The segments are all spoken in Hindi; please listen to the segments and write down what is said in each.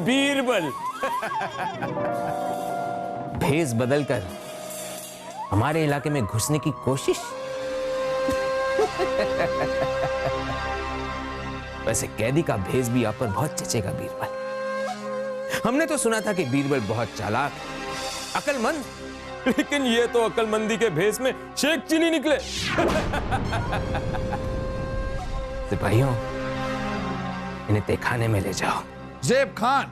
बीरबल भेस बदलकर हमारे इलाके में घुसने की कोशिश। वैसे कैदी का भेस भी आप पर बहुत जचेगा बीरबल। हमने तो सुना था कि बीरबल बहुत चालाक, अक्लमंद, लेकिन ये तो अक्लमंदी के भेस में शेख चिली निकले। सिपाहियों, इन्हें तहखाने में ले जाओ। ज़ेब खान,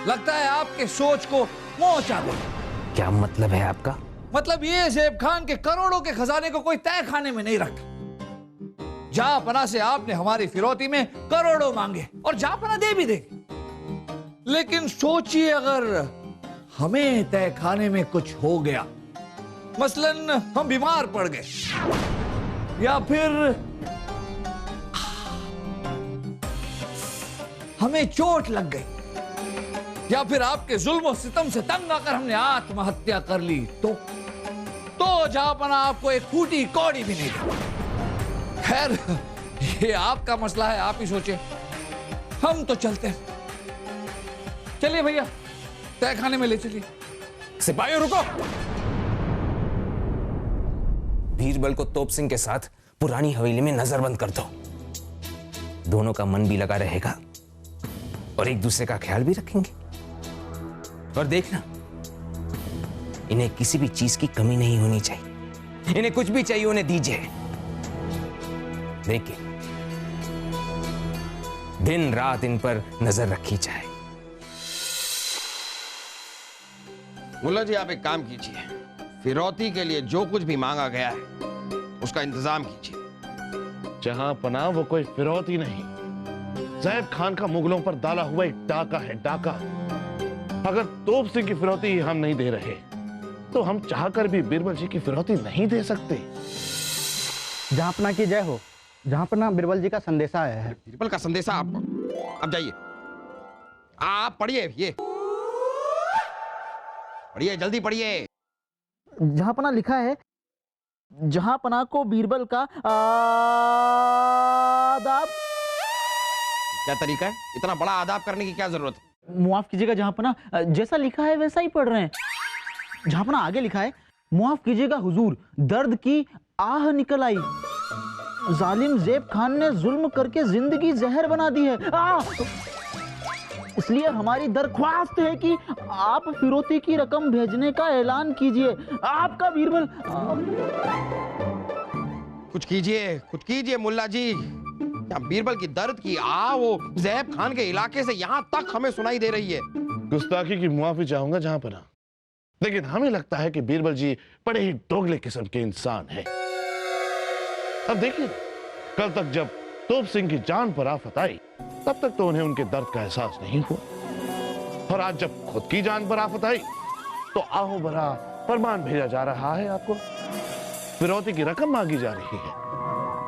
लगता है आपके सोच को मोच आ गई। क्या मतलब है आपका? मतलब ये ज़ेब खान के करोड़ों के खजाने को कोई तय खाने में नहीं रखता। जहांपना से आपने हमारी फिरौती में करोड़ों मांगे और जहांपना दे भी देगी, लेकिन सोचिए अगर हमें तय खाने में कुछ हो गया, मसलन हम बीमार पड़ गए या फिर हमें चोट लग गई या फिर आपके जुल्म और सितम से तंग आकर हमने आत्महत्या कर ली, तो जहांपना आपको एक फूटी कौड़ी भी नहीं देगा। खैर, ये आपका मसला है, आप ही सोचे। हम तो चलते हैं। चलिए भैया, तहखाने में ले चलिए। सिपाहियों रुको। बीरबल को तोप सिंह के साथ पुरानी हवेली में नजरबंद कर दो। दोनों का मन भी लगा रहेगा और एक दूसरे का ख्याल भी रखेंगे। और देखना, इन्हें किसी भी चीज की कमी नहीं होनी चाहिए। इन्हें कुछ भी चाहिए उन्हें दीजिए, लेकिन दिन रात इन पर नजर रखी जाए। मुल्ला जी, आप एक काम कीजिए, फिरौती के लिए जो कुछ भी मांगा गया है उसका इंतजाम कीजिए। जहां पनाह वो कोई फिरौती नहीं, ज़ैब खान का मुगलों पर डाला हुआ एक डाका है, डाका। अगर तोप सिंह की फिरौती हम नहीं दे रहे तो हम चाहकर भी बीरबल जी की फिरौती नहीं दे सकते। जहांपना की जय हो। जहांपना, बीरबल जी का संदेशा आया है। बीरबल का संदेशा? आप अब जाइए, आप पढ़िए, ये पढ़िए, जल्दी पढ़िए। जहांपना लिखा है, जहांपना को बीरबल का आदाब। क्या तरीका है? इतना बड़ा आदाब करने की क्या जरूरत है? मुआफ कीजिएगा जहांपना, जैसा लिखा है वैसा ही पढ़ रहे हैं। जहांपना आगे लिखा है, मुआफ कीजिएगा हुजूर, दर्द की आह निकल आई। जालिम ज़ेब खान ने जुल्म करके जिंदगी जहर बना दी है। इसलिए हमारी दरख्वास्त है कि आप फिरौती की रकम भेजने का ऐलान कीजिए। आपका बीरबल। कुछ कीजिए, कुछ कीजिए मुल्ला जी। क्या बीरबल की दर्द की आह वो ज़ैब खान के इलाके से यहां तक हमें सुनाई दे रही है। गुस्ताखी की मुआफी चाहूंगा जहांपना, लेकिन हमें लगता है कि बीरबल जी बड़े ही दोगले किस्म के इंसान हैं। अब देखिए, कल तक जब तोप सिंह की जान पर आफत आई तब तक तो उन्हें उनके दर्द का एहसास नहीं हुआ, और आज जब खुद की जान पर आफत आई तो आहो भरा फरमान भेजा जा रहा है आपको, फिरौती की रकम मांगी जा रही है।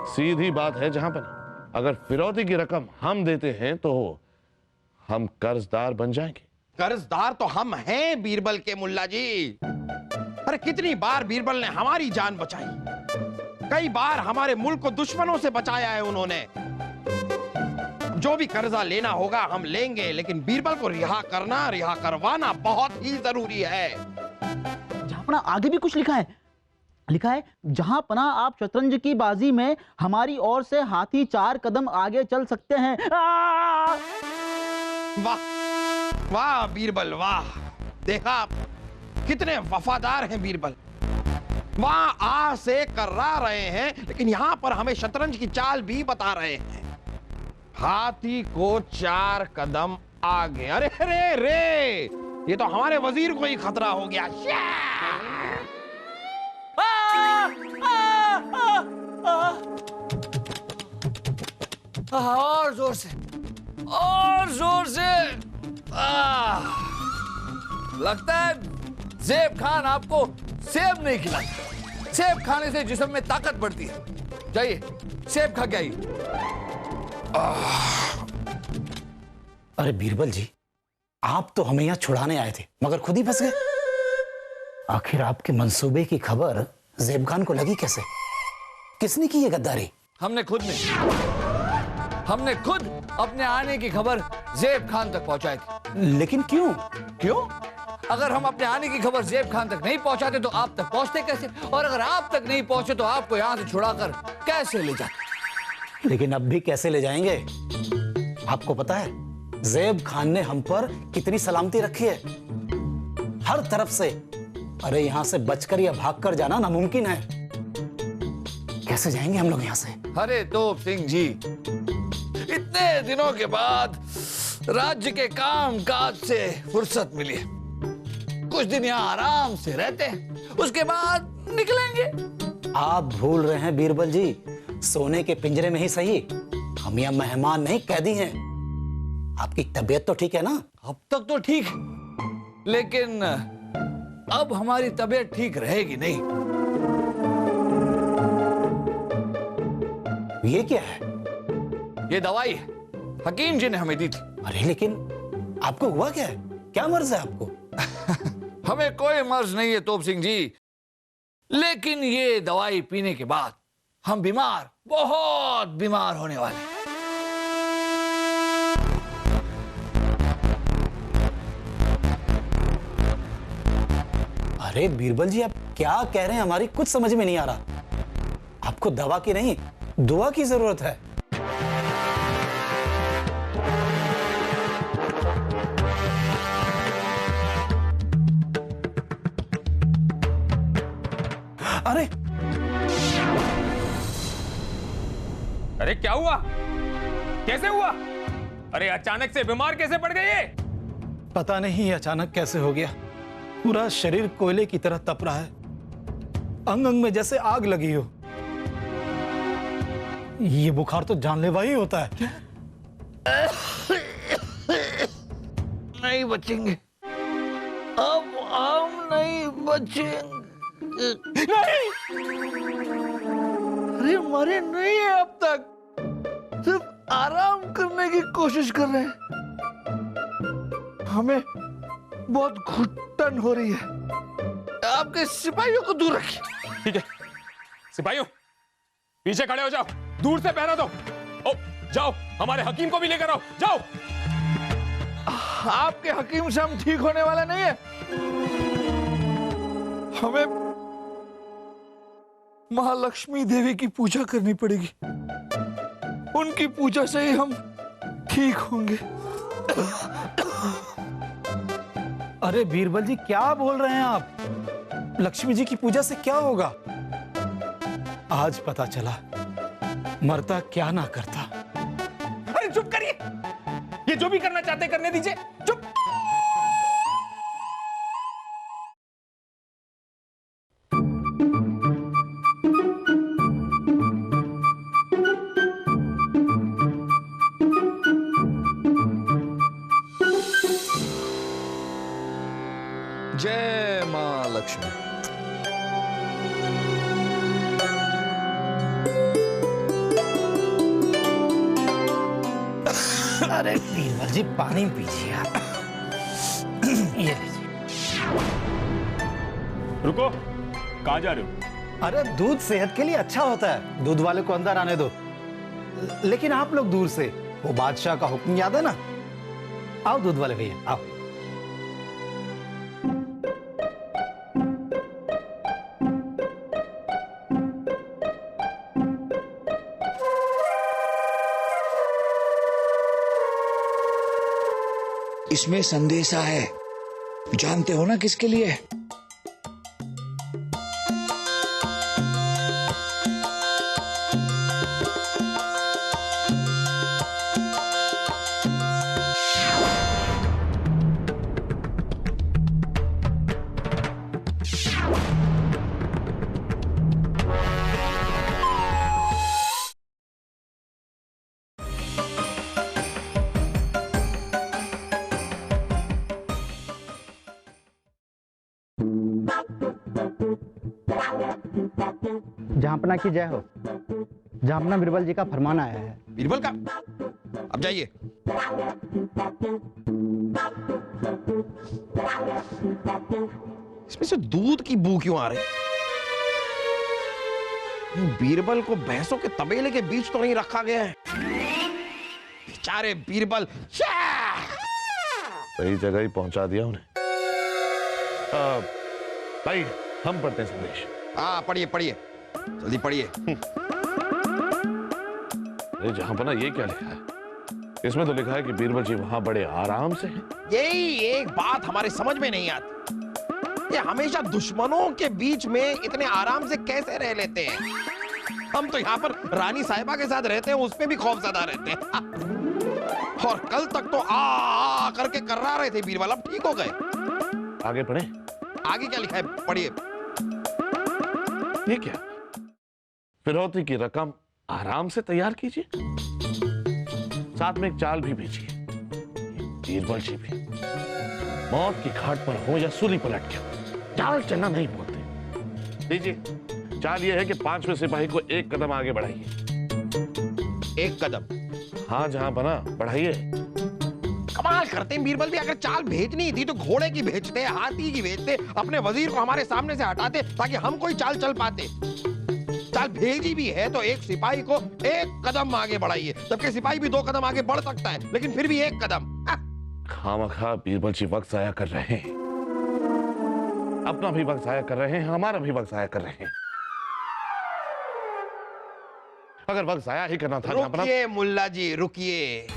सीधी बात है जहांपना, अगर फिरौती की रकम हम देते हैं तो हम कर्जदार बन जाएंगे। कर्जदार तो हम हैं बीरबल के मुल्ला जी। अरे कितनी बार बीरबल ने हमारी जान बचाई, कई बार हमारे मुल्क को दुश्मनों से बचाया है उन्होंने। जो भी कर्जा लेना होगा हम लेंगे, लेकिन बीरबल को रिहा करना, रिहा करवाना बहुत ही जरूरी है। जहांपना आगे भी कुछ लिखा है। लिखा है, जहांपना आप शतरंज की बाजी में हमारी ओर से हाथी 4 कदम आगे चल सकते हैं। वाह वाह बीरबल, वाह। देखा कितने वफादार हैं बीरबल। वहां आ से कर्रा रहे हैं, लेकिन यहां पर हमें शतरंज की चाल भी बता रहे हैं। हाथी को 4 कदम आगे। अरे रे रे, ये तो हमारे वजीर को ही खतरा हो गया। और जोर से, और जोर से। लगता है ज़ेब खान आपको सेब नहीं खिलाता। सेब खाने से जिस्म में ताकत बढ़ती है। जाइए, सेब खा के आइए। अरे बीरबल जी, आप तो हमें यहां छुड़ाने आए थे, मगर खुद ही फंस गए। आखिर आपके मंसूबे की खबर ज़ेब खान को लगी कैसे? किसने की ये गद्दारी? हमने खुद अपने आने की खबर ज़ेब खान तक पहुंचाई थी। लेकिन क्यों? क्यों? अगर हम अपने आने की खबर ज़ेब खान तक नहीं पहुंचाते तो आप तक पहुंचते कैसे? और अगर आप तक नहीं पहुंचे तो आपको यहां से छुड़ाकर कैसे ले जाते? लेकिन अब भी कैसे ले जाएंगे? आपको पता है ज़ेब खान ने हम पर कितनी सलामती रखी है, हर तरफ से। अरे यहां से बचकर या भागकर जाना नामुमकिन है। कैसे जाएंगे हम लोग यहां से? अरे तोप सिंह जी, इतने दिनों के बाद राज्य के काम काज से फुर्सत मिली है, कुछ दिन यहाँ आराम से रहते हैं, उसके बाद निकलेंगे। आप भूल रहे हैं बीरबल जी, सोने के पिंजरे में ही सही, हम यहाँ मेहमान नहीं कैदी हैं। आपकी तबीयत तो ठीक है ना? अब तक तो ठीक है, लेकिन अब हमारी तबीयत ठीक रहेगी नहीं। ये क्या है? ये दवाई है, हकीम जी ने हमें दी थी। अरे लेकिन आपको हुआ क्या है? क्या मर्ज है आपको? हमें कोई मर्ज नहीं है तोप सिंह जी, लेकिन ये दवाई पीने के बाद हम बीमार, बहुत बीमार होने वाले हैं। अरे बीरबल जी, आप क्या कह रहे हैं? हमारी कुछ समझ में नहीं आ रहा। आपको दवा की नहीं, दुआ की जरूरत है। अरे अरे क्या हुआ? कैसे हुआ? अरे अचानक से बीमार कैसे पड़ गए ये? पता नहीं अचानक कैसे हो गया। पूरा शरीर कोयले की तरह तप रहा है, अंग अंग में जैसे आग लगी हो। ये बुखार तो जानलेवा ही होता है। नहीं बचेंगे, अब हम नहीं बचेंगे। नहीं, अरे मरे नहीं है अब तक, सिर्फ आराम करने की कोशिश कर रहे हैं। हमें बहुत घुटन हो रही है, आपके सिपाहियों को दूर रखिए। ठीक है, सिपाहियों पीछे खड़े हो जाओ, दूर से पहरा दो। ओ, जाओ हमारे हकीम को भी लेकर आओ, जाओ। आपके हकीम से हम ठीक होने वाले नहीं है, हमें महालक्ष्मी देवी की पूजा करनी पड़ेगी, उनकी पूजा से ही हम ठीक होंगे। अरे बीरबल जी, क्या बोल रहे हैं आप? लक्ष्मी जी की पूजा से क्या होगा? आज पता चला मरता क्या ना करता। अरे चुप करिए, ये जो भी करना चाहते करने दीजिए, चुप। जय मां लक्ष्मी। अरे बीरबल जी, पानी पीजिए आप। ये लीजिए। रुको, कहां जा रहे हो? अरे दूध सेहत के लिए अच्छा होता है, दूध वाले को अंदर आने दो। लेकिन आप लोग दूर से, वो बादशाह का हुक्म याद है ना? आओ दूध वाले भैया, आओ। इसमें संदेशा है, जानते हो ना किसके लिए? जहांपना की जय हो। जहांपना बीरबल जी का फरमान आया है। बीरबल का? अब जाइए। इसमें से दूध की बू क्यों आ रही? बीरबल को भैंसों के तबेले के बीच तो नहीं रखा गया है। बेचारे बीरबल। सही जगह ही पहुंचा दिया उन्हें। भाई हम पढ़ते हैं संदेश। हाँ पढ़िए पढ़िए, जल्दी पढ़िए। अरे जहां पर ना ये क्या लिखा है? इसमें तो लिखा है कि बीरबल जी वहां बड़े आराम से हैं। यही एक बात हमारे समझ में नहीं आती, ये हमेशा दुश्मनों के बीच में इतने आराम से कैसे रह लेते हैं? हम तो यहाँ पर रानी साहिबा के साथ रहते हैं, उसमें भी खौफजदा रहते हैं। और कल तक तो आ करके कर्रा रहे थे बीरबल, अब ठीक हो गए। आगे पढ़े। आगे क्या लिखा है? पढ़िए। ये क्या? फिरौती की रकम आराम से तैयार कीजिए, साथ में एक चाल भी भेजिए। बीरबल जी भी मौत की घाट पर हो या सूली पलट के, चाल चलना नहीं बोलते। लीजिए, चाल यह है कि 5वें सिपाही को एक कदम आगे बढ़ाइए। एक कदम? हाँ, जहां बना बढ़ाइए। कमाल करते हैं बीरबल भी, अगर चाल भेजनी थी तो घोड़े की भेजते, हाथी की भेजते, अपने वजीर को हमारे सामने से हटाते ताकि हम कोई चाल चल पाते। चाल भेजी भी है तो एक सिपाही को एक कदम आगे बढ़ाइए, जबकि सिपाही भी 2 कदम आगे बढ़ सकता है, लेकिन फिर भी एक कदम। खामखा बीरबल जी वक्त जाया कर रहे हैं, अपना भी वक्त जाया कर रहे हैं, हमारा भी वक्त जाया कर रहे हैं। अगर वक्त जाया ही करना था, रुकिए मुल्ला जी रुकिए,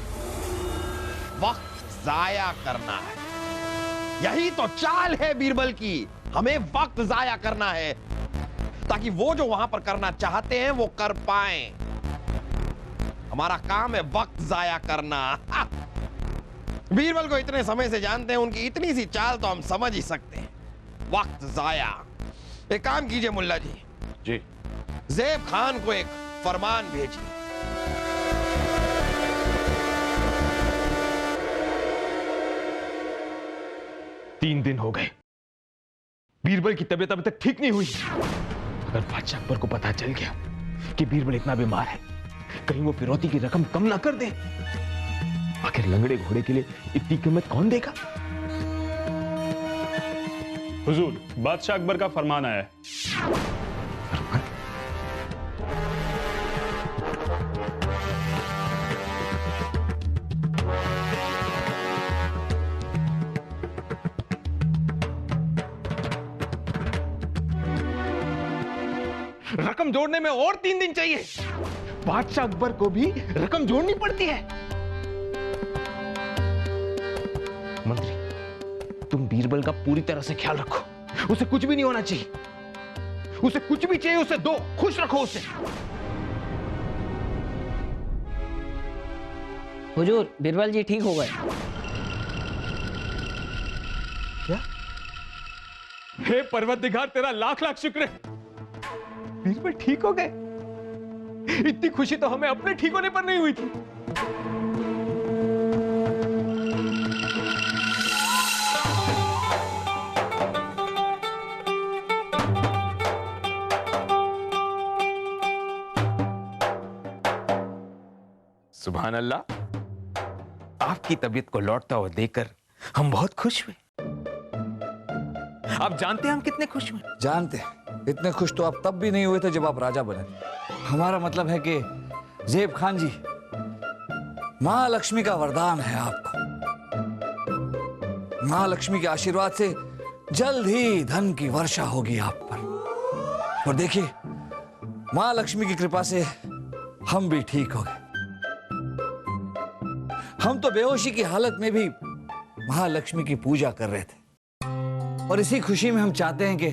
वक्त जाया करना है, यही तो चाल है बीरबल की। हमें वक्त जाया करना है ताकि वो जो वहां पर करना चाहते हैं वो कर पाएं। हमारा काम है वक्त जाया करना। बीरबल को इतने समय से जानते हैं, उनकी इतनी सी चाल तो हम समझ ही सकते हैं। वक्त जाया। एक काम कीजिए मुल्ला जी, जी ज़ेब खान को एक फरमान भेजिए। तीन दिन हो गए, बीरबल की तबीयत अभी तक ठीक नहीं हुई। अगर बादशाह अकबर को पता चल गया कि बीरबल इतना बीमार है, कहीं वो फिरौती की रकम कम ना कर दे। आखिर लंगड़े घोड़े के लिए इतनी कीमत कौन देगा? हुजूर, बादशाह अकबर का फरमान आया है। फरमान? रकम जोड़ने में और 3 दिन चाहिए। बादशाह अकबर को भी रकम जोड़नी पड़ती है। मंत्री, तुम बीरबल का पूरी तरह से ख्याल रखो, उसे कुछ भी नहीं होना चाहिए। उसे कुछ भी चाहिए उसे दो, खुश रखो उसे। हुजूर, बीरबल जी ठीक हो गए। क्या? हे परवतदिगार, तेरा लाख लाख शुक्र है, बीरबल ठीक हो गए। इतनी खुशी तो हमें अपने ठीक होने पर नहीं हुई थी। सुभान अल्लाह, आपकी तबीयत को लौटता हुआ देखकर हम बहुत खुश हुए। आप जानते हैं हम कितने खुश हुए? जानते हैं, इतने खुश तो आप तब भी नहीं हुए थे जब आप राजा बने। हमारा मतलब है कि ज़ेब खान जी, माँ लक्ष्मी का वरदान है आपको। माँ लक्ष्मी के आशीर्वाद से जल्द ही धन की वर्षा होगी आप पर। और देखिए, माँ लक्ष्मी की कृपा से हम भी ठीक हो गए। हम तो बेहोशी की हालत में भी महालक्ष्मी की पूजा कर रहे थे, और इसी खुशी में हम चाहते हैं कि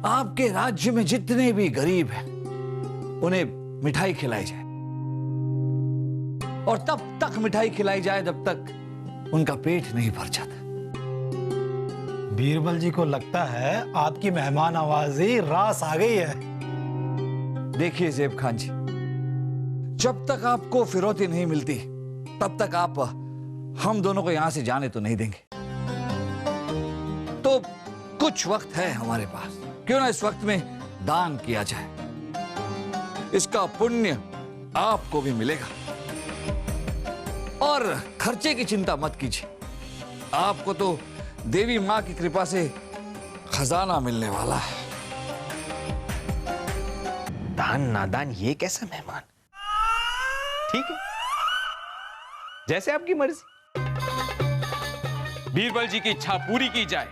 आपके राज्य में जितने भी गरीब हैं उन्हें मिठाई खिलाई जाए, और तब तक मिठाई खिलाई जाए जब तक उनका पेट नहीं भर जाता। बीरबल जी को लगता है आपकी मेहमान नवाजी रास आ गई है। देखिए ज़ेब खान जी, जब तक आपको फिरौती नहीं मिलती तब तक आप हम दोनों को यहां से जाने तो नहीं देंगे। तो कुछ वक्त है हमारे पास, क्यों ना इस वक्त में दान किया जाए, इसका पुण्य आपको भी मिलेगा। और खर्चे की चिंता मत कीजिए, आपको तो देवी माँ की कृपा से खजाना मिलने वाला है। दान नादान ये कैसा मेहमान? ठीक है, जैसे आपकी मर्जी। बीरबल जी की इच्छा पूरी की जाए,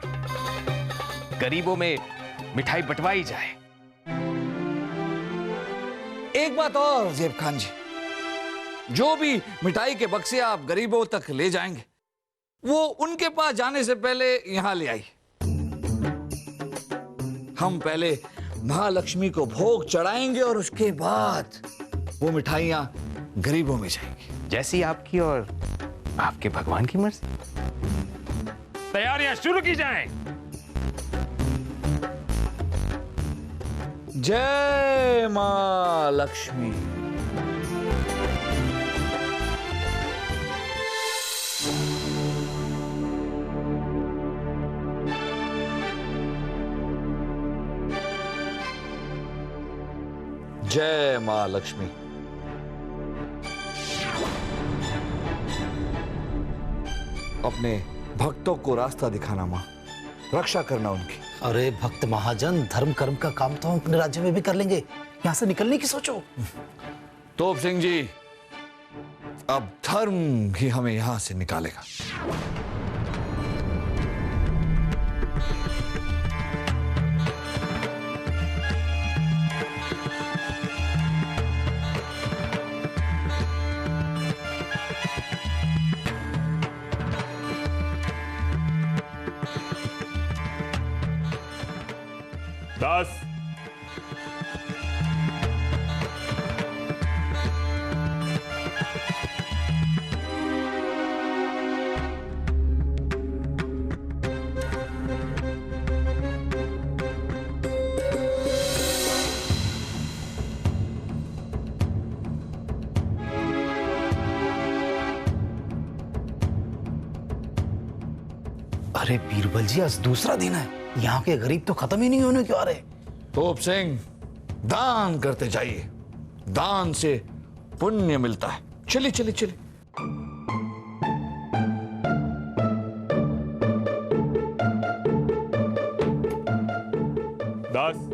गरीबों में मिठाई बंटवाई जाए। एक बात और ज़ेब खान जी, जो भी मिठाई के बक्से आप गरीबों तक ले जाएंगे, वो उनके पास जाने से पहले यहां ले आइए। हम पहले महालक्ष्मी को भोग चढ़ाएंगे और उसके बाद वो मिठाइयां गरीबों में जाएंगी। जैसी आपकी और आपके भगवान की मर्जी। तैयारियां शुरू की जाएं। जय मां लक्ष्मी। जय मां लक्ष्मी। अपने भक्तों को रास्ता दिखाना मां, रक्षा करना उनकी। अरे भक्त महाजन, धर्म कर्म का काम तो हम अपने राज्य में भी कर लेंगे, यहाँ से निकलने की सोचो। तोप सिंह जी, अब धर्म ही हमें यहां से निकालेगा। दास, अरे बीरबल जी, आज दूसरा दिन है, यहाँ के गरीब तो खत्म ही नहीं होने क्यों आ रहे। तोप सिंह, दान करते जाइए, दान से पुण्य मिलता है। चलिए चलिए चलिए। दास,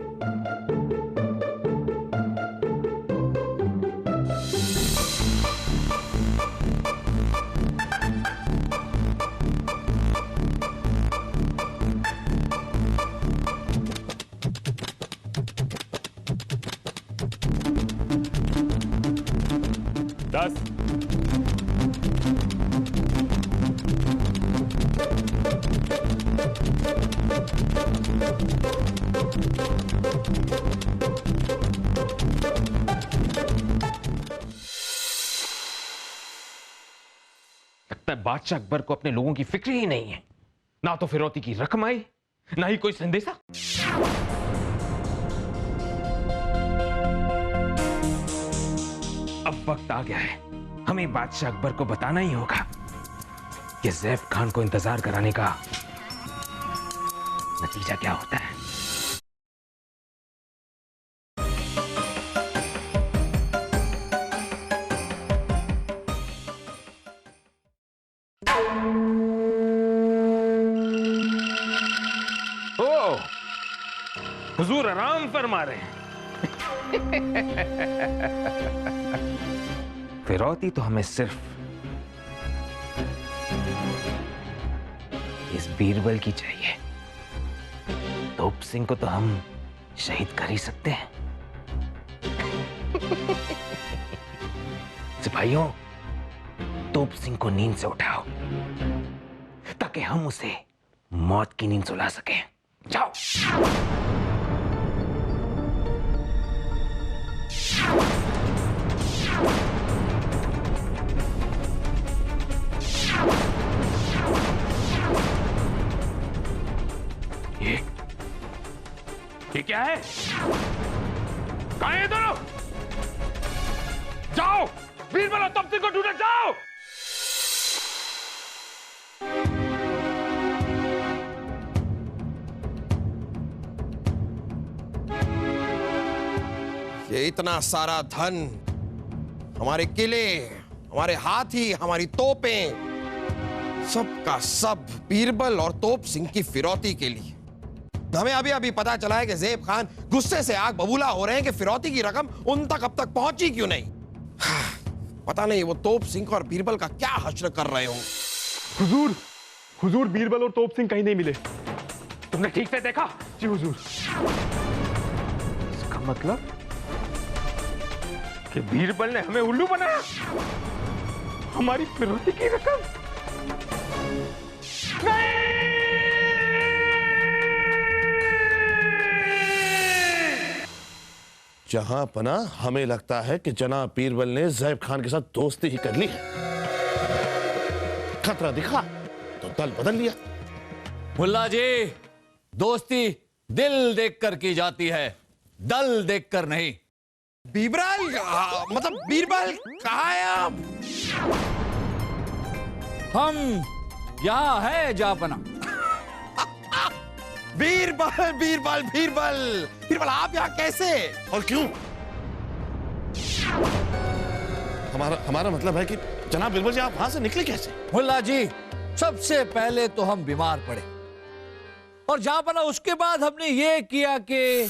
दास, लगता है बादशाह अकबर को अपने लोगों की फिक्र ही नहीं है। ना तो फिरौती की रकम आई, ना ही कोई संदेशा। अब वक्त आ गया है, हमें बादशाह अकबर को बताना ही होगा कि ज़ैब खान को इंतजार कराने का नतीजा क्या होता है। ओ, हुजूर आराम फरमा रहे हैं। फिरौती तो हमें सिर्फ इस बीरबल की चाहिए। तोप सिंह को तो हम शहीद कर ही सकते हैं। सिपाहियों, तोप सिंह को नींद से उठाओ ताकि हम उसे मौत की नींद सुला सकें। जाओ। ये क्या है? कहां है दोनों? जाओ, बीरबल और तोप सिंह को ढूंढो, जाओ। ये इतना सारा धन, हमारे किले, हमारे हाथी, हमारी तोपें, सब का सब बीरबल और तोप सिंह की फिरौती के लिए। हमें अभी अभी पता चला है कि ज़ेब खान गुस्से से आग बबूला हो रहे हैं कि फिरौती की रकम उन तक अब तक पहुंची क्यों नहीं। पता नहीं वो तोप सिंह और बीरबल का क्या हश्र कर रहे हो। हुजूर, हुजूर बीरबल और तोप सिंह कहीं नहीं मिले। तुमने ठीक से देखा? जी हुजूर। इसका मतलब कि बीरबल ने हमें उल्लू बनाया, हमारी फिरौती की रकम जहां पना हमें लगता है कि जनाब बीरबल ने ज़ैब खान के साथ दोस्ती ही कर ली है। खतरा दिखा तो दल बदल लिया। मुल्ला जी, दोस्ती दिल देखकर की जाती है, दल देखकर नहीं। बीरबल मतलब बीरबल कहाँ है आप? हम यहाँ है जापना। बीरबल बीरबल बीरबल बीरबल आप यहाँ कैसे और क्यों? हमारा मतलब है कि जनाब बीरबल जी आप वहां से निकले कैसे? मुल्ला जी, सबसे पहले तो हम बीमार पड़े और जापना उसके बाद हमने ये किया कि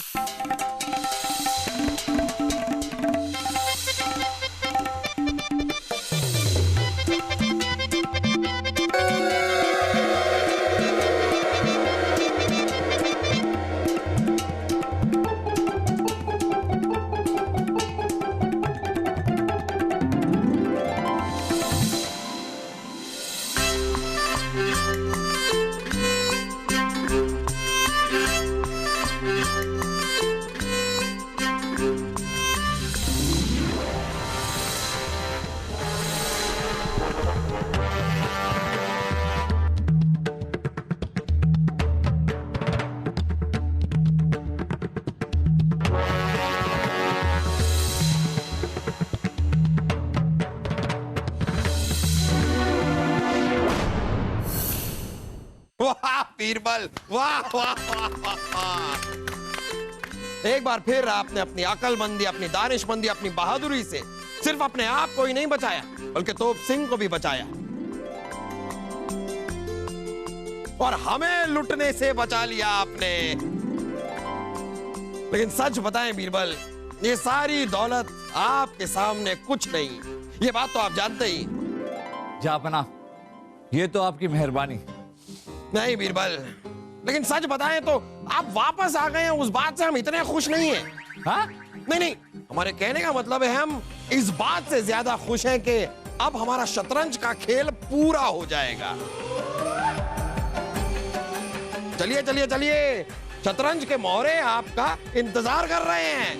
वाह बीरबल, वाह वाह वाह वाह। एक बार फिर आपने अपनी अकलमंदी, अपनी दानिशमंदी, अपनी बहादुरी से सिर्फ अपने आप को ही नहीं बचाया बल्कि तोप सिंह को भी बचाया और हमें लुटने से बचा लिया आपने। लेकिन सच बताएं बीरबल, ये सारी दौलत आपके सामने कुछ नहीं, ये बात तो आप जानते ही। जापना, ये तो आपकी मेहरबानी। नहीं बीरबल, लेकिन सच बताएं तो आप वापस आ गए हैं, उस बात से हम इतने खुश नहीं हैं। हाँ? नहीं, हमारे कहने का मतलब है हम इस बात से ज्यादा खुश हैं कि अब हमारा शतरंज का खेल पूरा हो जाएगा। चलिए चलिए चलिए, शतरंज के मोहरे आपका इंतजार कर रहे हैं।